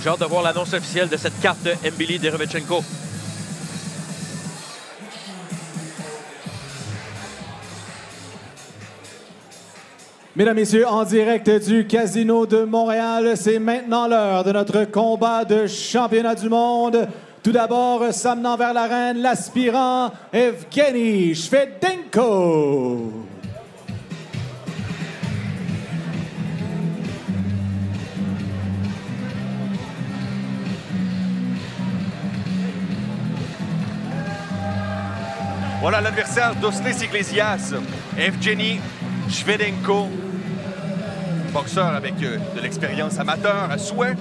J'ai hâte de voir l'annonce officielle de cette carte de Mbili Derevchenko. Mesdames, Messieurs, en direct du Casino de Montréal, c'est maintenant l'heure de notre combat de championnat du monde. Tout d'abord, s'amenant vers l'arène, l'aspirant Evgeny Shvedenko. Voilà l'adversaire d'Osles Iglesias, Evgeny Shvedenko. Boxeur avec de l'expérience amateur à souhait,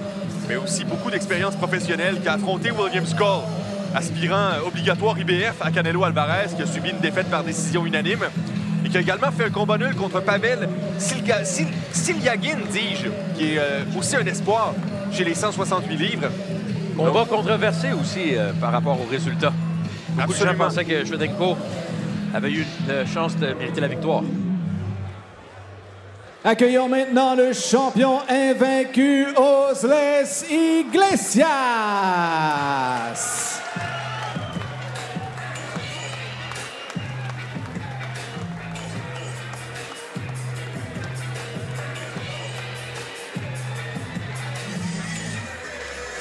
mais aussi beaucoup d'expérience professionnelle qui a affronté William Skull, aspirant obligatoire IBF à Canelo Alvarez, qui a subi une défaite par décision unanime et qui a également fait un combat nul contre Pavel Silyagin, dis-je, qui est aussi un espoir chez les 168 livres. Combat controversé aussi par rapport aux résultats. Beaucoup de gens pensaient que Shvedenko avait eu une chance de mériter la victoire. Accueillons maintenant le champion invaincu, Osles Iglesias.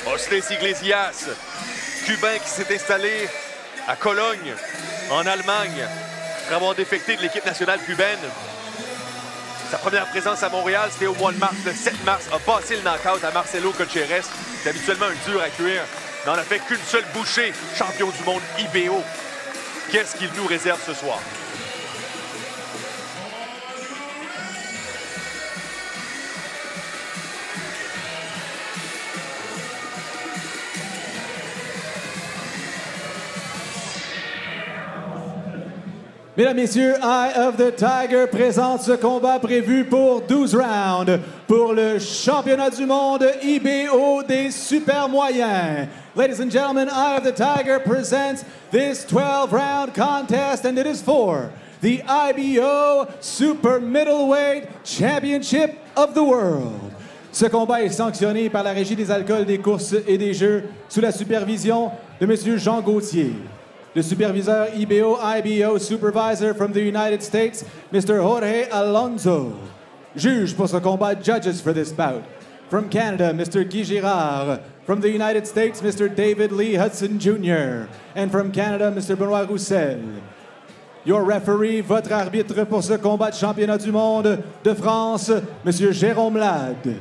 Osles Iglesias, Cubain qui s'est installé à Cologne, en Allemagne, après avoir défecté de l'équipe nationale cubaine. Sa première présence à Montréal, c'était au mois de mars. Le 7 mars, a passé le knockout à Marcelo Cocheres, qui est habituellement un dur à cuire. N'en a fait qu'une seule bouchée, champion du monde IBO. Qu'est-ce qu'il nous réserve ce soir? Mesdames, Messieurs, Eye of the Tiger présente ce combat prévu pour 12 rounds pour le championnat du monde IBO des super moyens. Ladies and gentlemen, Eye of the Tiger presents this 12-round contest, and it is for the IBO Super Middleweight Championship of the World. Ce combat est sanctionné par la Régie des alcools, des courses et des jeux sous la supervision de M. Jean Gauthier. Le superviseur IBO supervisor from the United States, Mr. Jorge Alonso. Juge pour ce combat, judges for this bout. From Canada, Mr. Guy Girard. From the United States, Mr. David Lee Hudson Jr. And from Canada, Mr. Benoit Roussel. Your referee, votre arbitre pour ce combat de championnat du monde de France, Mr. Jérôme Lade.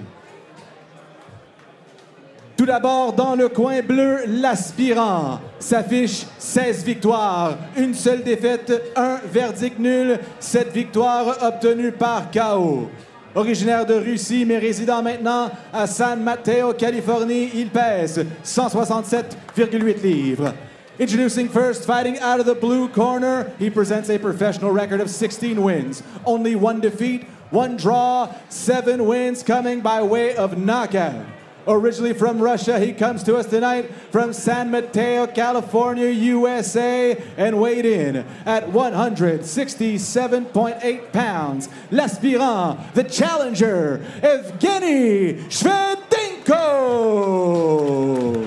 Tout d'abord, dans le coin bleu, l'aspirant s'affiche 16 victoires, une seule défaite, un verdict nul, 7 victoires obtenues par KO. Originaire de Russie, mais résident maintenant à San Mateo, Californie, il pèse 167,8 livres. Introducing first, fighting out of the blue corner, he presents a professional record of 16 wins, only 1 defeat, 1 draw, 7 wins coming by way of knockout. Originally from Russia, he comes to us tonight from San Mateo, California, USA, and weighed in at 167.8 pounds. L'aspirant, the challenger, Evgeny Shvedenko.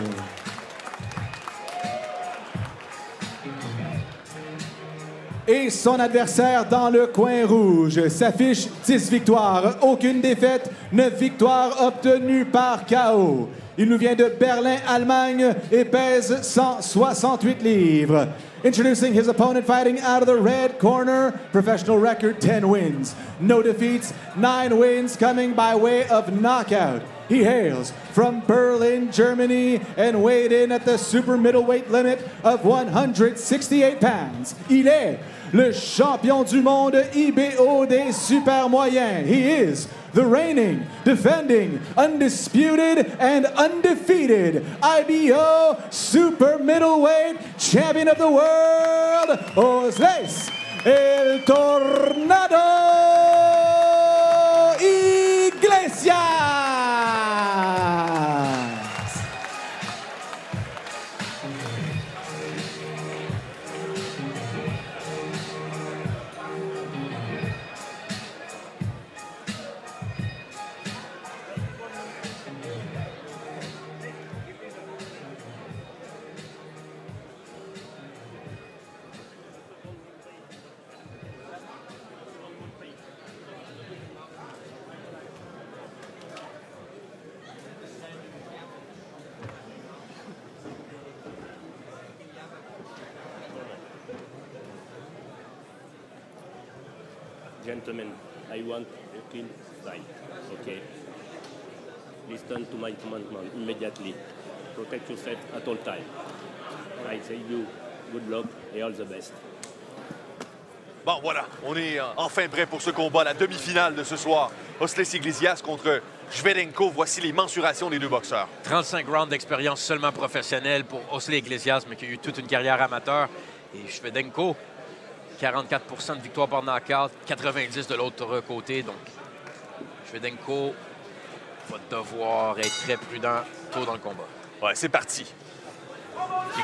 Et son adversaire dans le coin rouge s'affiche 10 victoires, aucune défaite, 9 victoires obtenues par KO. Il nous vient de Berlin, Allemagne et pèse 168 livres. Introducing his opponent fighting out of the red corner, professional record 10 wins, no defeats, 9 wins coming by way of knockout. He hails from Berlin, Germany, and weighed in at the super middleweight limit of 168 pounds. Il est le champion du monde IBO des super moyens. He is the reigning, defending, undisputed, and undefeated IBO super middleweight champion of the world, Osles El Tornado Iglesias. Gentlemen, I want a clean fight, okay? Listen to my commandment immediately. Protect yourself at all times. I say you good luck et all the best. Bon, voilà, on est enfin prêt pour ce combat, la demi-finale de ce soir. Osles Iglesias contre Shvedenko. Voici les mensurations des deux boxeurs. 35 rounds d'expérience seulement professionnelle pour Osles Iglesias, mais qui a eu toute une carrière amateur. Et Shvedenko, 44 de victoire par knockout, 90 de l'autre côté. Donc, Shvedenko va devoir être très prudent tôt dans le combat. Ouais, c'est parti.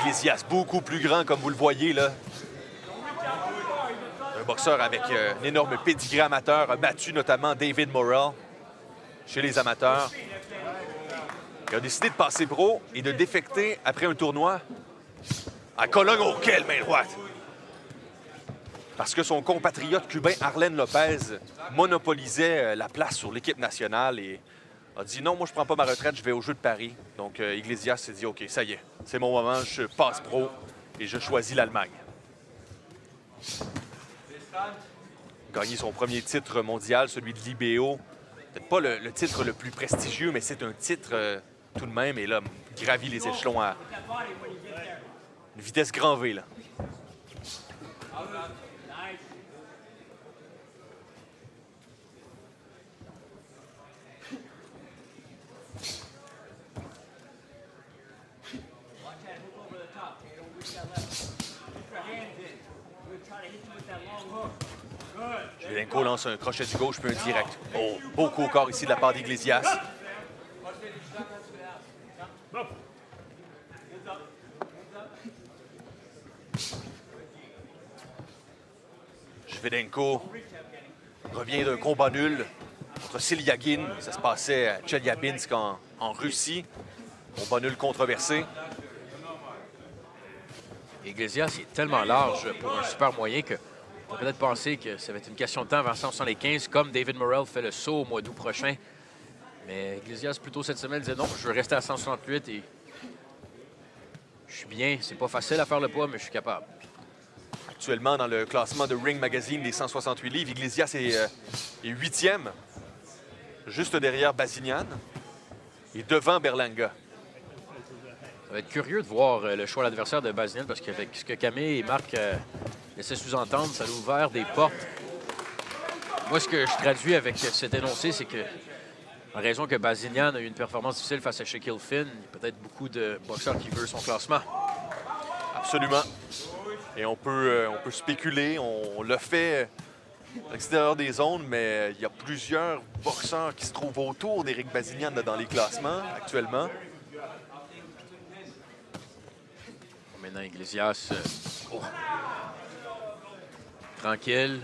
Iglesias, beaucoup plus grand, comme vous le voyez, là. Un boxeur avec un énorme pédigré amateur, a battu notamment David Morrell chez les amateurs. Il a décidé de passer pro et de défecter après un tournoi à Cologne. Oh, quelle main droite! Parce que son compatriote cubain Arlen Lopez monopolisait la place sur l'équipe nationale et a dit non, moi je prends pas ma retraite, je vais aux Jeux de Paris. Donc Iglesias s'est dit OK, ça y est, c'est mon moment, je passe pro et je choisis l'Allemagne. Gagné son premier titre mondial, celui de l'IBO. Peut-être pas le titre le plus prestigieux, mais c'est un titre tout de même. Et là, gravit les échelons à une vitesse grand V, là. Shvedenko lance un crochet du gauche puis un direct. Oh, beau coup au corps ici de la part d'Iglesias. Shvedenko revient d'un combat nul contre Selyagin. Ça se passait à Chelyabinsk en Russie. Combat nul controversé. Iglesias est tellement large pour un super moyen que on peut peut-être penser que ça va être une question de temps vers 175, comme David Morrell fait le saut au mois d'août prochain. Mais Iglesias, plus tôt cette semaine, disait non, je veux rester à 168 et je suis bien. C'est pas facile à faire le poids, mais je suis capable. Actuellement, dans le classement de Ring Magazine des 168 livres, Iglesias est 8e, juste derrière Bazinian et devant Berlanga. Ça va être curieux de voir le choix de l'adversaire de Bazinian parce qu'avec ce que Camille et Marc laissaient sous-entendre, ça a ouvert des portes. Moi, ce que je traduis avec cet énoncé, c'est que, en raison que Bazinian a eu une performance difficile face à Shaquille Finn, il y a peut-être beaucoup de boxeurs qui veulent son classement. Absolument. Et on peut spéculer, on le fait à l'extérieur des zones, mais il y a plusieurs boxeurs qui se trouvent autour d'Éric Bazinian dans les classements actuellement. Maintenant, Iglesias, tranquille.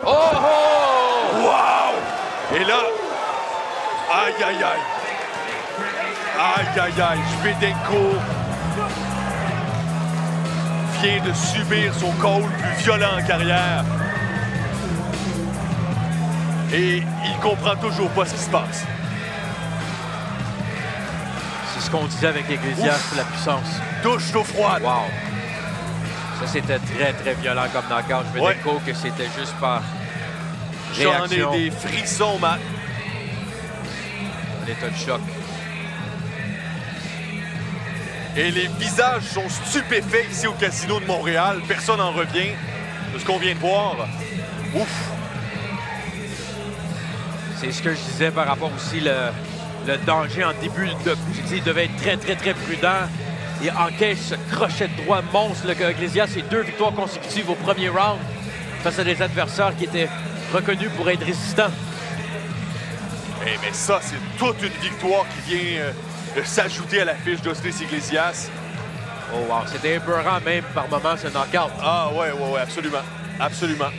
Oh! Oh! Wow! Et là, aïe, aïe, aïe. Aïe, aïe, aïe. Shvedenko vient de subir son call le plus violent en carrière. Et il comprend toujours pas ce qui se passe. C'est ce qu'on disait avec Iglesias, la puissance. Douche d'eau froide. Wow! Ça, c'était très, très violent comme knockout. Je vais dire que c'était juste par réaction. J'en ai des frissons, Matt. Un état de choc. Et les visages sont stupéfaits ici au Casino de Montréal. Personne n'en revient de ce qu'on vient de voir. Ouf! C'est ce que je disais par rapport aussi le danger en début de... Il devait être très, très, très prudent. Il encaisse ce crochet de droit monstre. Le Iglesias, c'est 2 victoires consécutives au premier round face à des adversaires qui étaient reconnus pour être résistants. Mais ça, c'est toute une victoire qui vient de s'ajouter à la fiche d'Osles Iglesias. Oh wow, c'était épeurant même par moments ce knockout. Ah ouais, absolument. Absolument.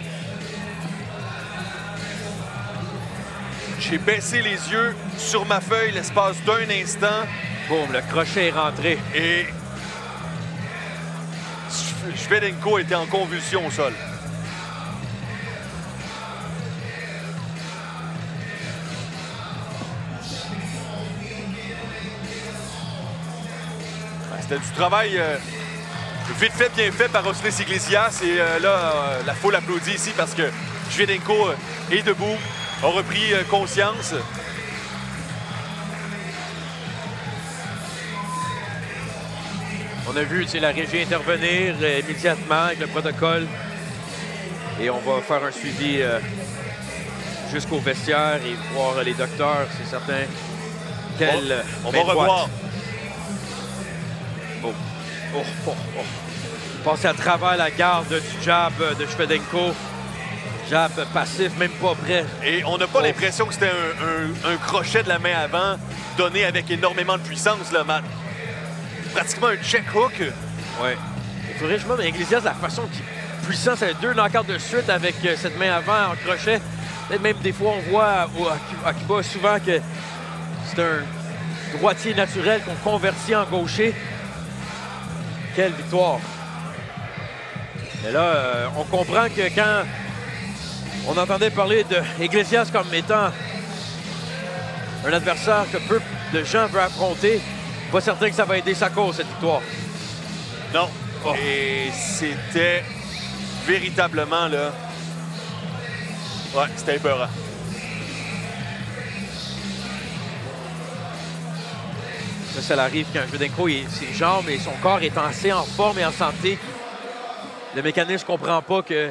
J'ai baissé les yeux sur ma feuille l'espace d'un instant. Boum, le crochet est rentré. Et Shvedenko était en convulsion au sol. C'était du travail vite fait, bien fait par Osles Iglesias. Et là, la foule applaudit ici parce que Shvedenko est debout, a repris conscience. On a vu la régie intervenir immédiatement avec le protocole. Et on va faire un suivi jusqu'au vestiaire et voir les docteurs, c'est certain. On va revoir. Passer à travers la garde du jab de Shvedenko. Jab passif, même pas prêt. Et on n'a pas l'impression que c'était un crochet de la main avant, donné avec énormément de puissance, là, Matt. Pratiquement un check hook. Ouais. Il faudrait justement, mais Iglesias, la façon qu'il est puissant, c'est 2 knockouts de suite avec cette main avant en crochet. Peut-être même des fois, on voit à Cuba souvent que c'est un droitier naturel qu'on convertit en gaucher. Quelle victoire! Mais là, on comprend que quand on entendait parler d'Iglesias comme étant un adversaire que peu de gens veulent affronter, pas certain que ça va aider sa cause, cette victoire. Non. Et c'était véritablement, là... Ouais, c'était épeurant. Ça arrive quand Shvedenko, ses jambes et son corps est assez en forme et en santé. Le mécanisme ne comprend pas qu'il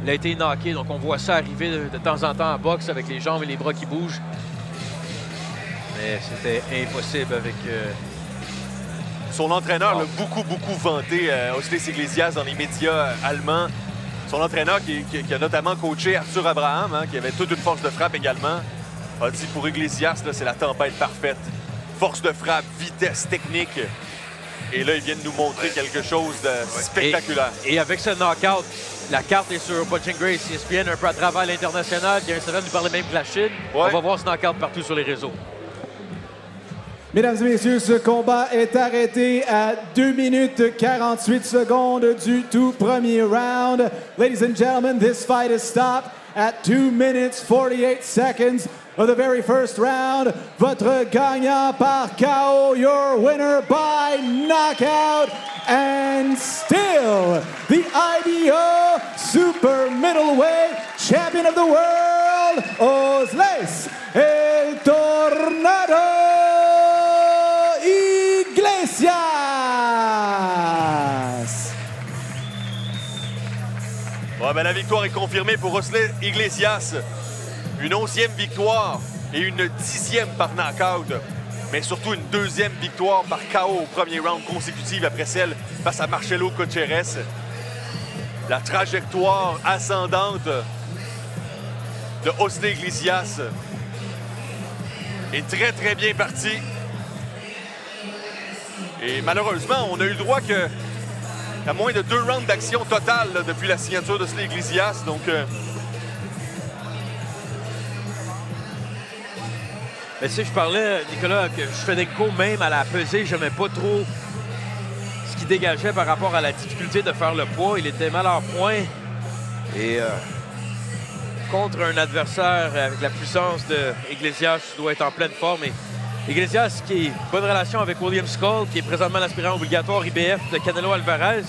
a été knocké. Donc, on voit ça arriver de temps en temps en boxe avec les jambes et les bras qui bougent. Mais c'était impossible avec... Son entraîneur l'a beaucoup vanté, Osles Iglesias, dans les médias allemands. Son entraîneur qui a notamment coaché Arthur Abraham, hein, qui avait toute une force de frappe également, a dit pour Iglesias, c'est la tempête parfaite. Force de frappe, vitesse, technique. Et là, ils viennent nous montrer quelque chose de spectaculaire. Et avec ce knockout, la carte est sur Punching Grace, ESPN, un peu à travers l'international. Il y a un certain nous parler même de la Chine. On va voir ce knockout partout sur les réseaux. Mesdames et messieurs, ce combat est arrêté à 2 minutes 48 secondes du tout premier round. Ladies and gentlemen, this fight is stopped at 2 minutes 48 seconds of the very first round. Votre gagnant par KO, your winner by knockout, and still the IBO Super Middleweight Champion of the World, Osles El Tornado Iglesias. Ouais, ben, la victoire est confirmée pour Osles Iglesias. Une 11e victoire et une 10e par knockout. Mais surtout une 2e victoire par KO au premier round consécutive après celle face à Marcelo Cocheres. La trajectoire ascendante de Osles Iglesias est très bien partie. Et malheureusement, on a eu le droit à moins de 2 rounds d'action totale là, depuis la signature d'Osles Iglesias. Donc, mais tu sais, je parlais, Nicolas, que Shvedenko, même à la pesée, j'aimais pas trop ce qu'il dégageait par rapport à la difficulté de faire le poids. Il était mal en point. Et contre un adversaire avec la puissance de Iglesias, doit être en pleine forme. Et Iglesias, qui a bonne relation avec William Skull, qui est présentement l'aspirant obligatoire IBF de Canelo Alvarez.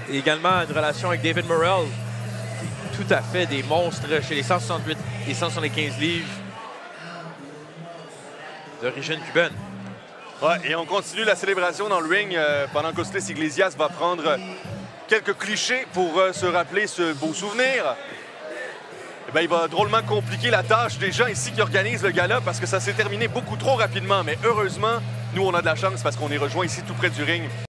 Et également une relation avec David Morrell, qui est tout à fait des monstres chez les 168 et 175 livres d'origine cubaine. Ouais, et on continue la célébration dans le ring pendant qu'Osles Iglesias va prendre quelques clichés pour se rappeler ce beau souvenir. Eh bien, il va drôlement compliquer la tâche des gens ici qui organisent le gala parce que ça s'est terminé beaucoup trop rapidement. Mais heureusement, nous, on a de la chance parce qu'on est rejoint ici tout près du ring.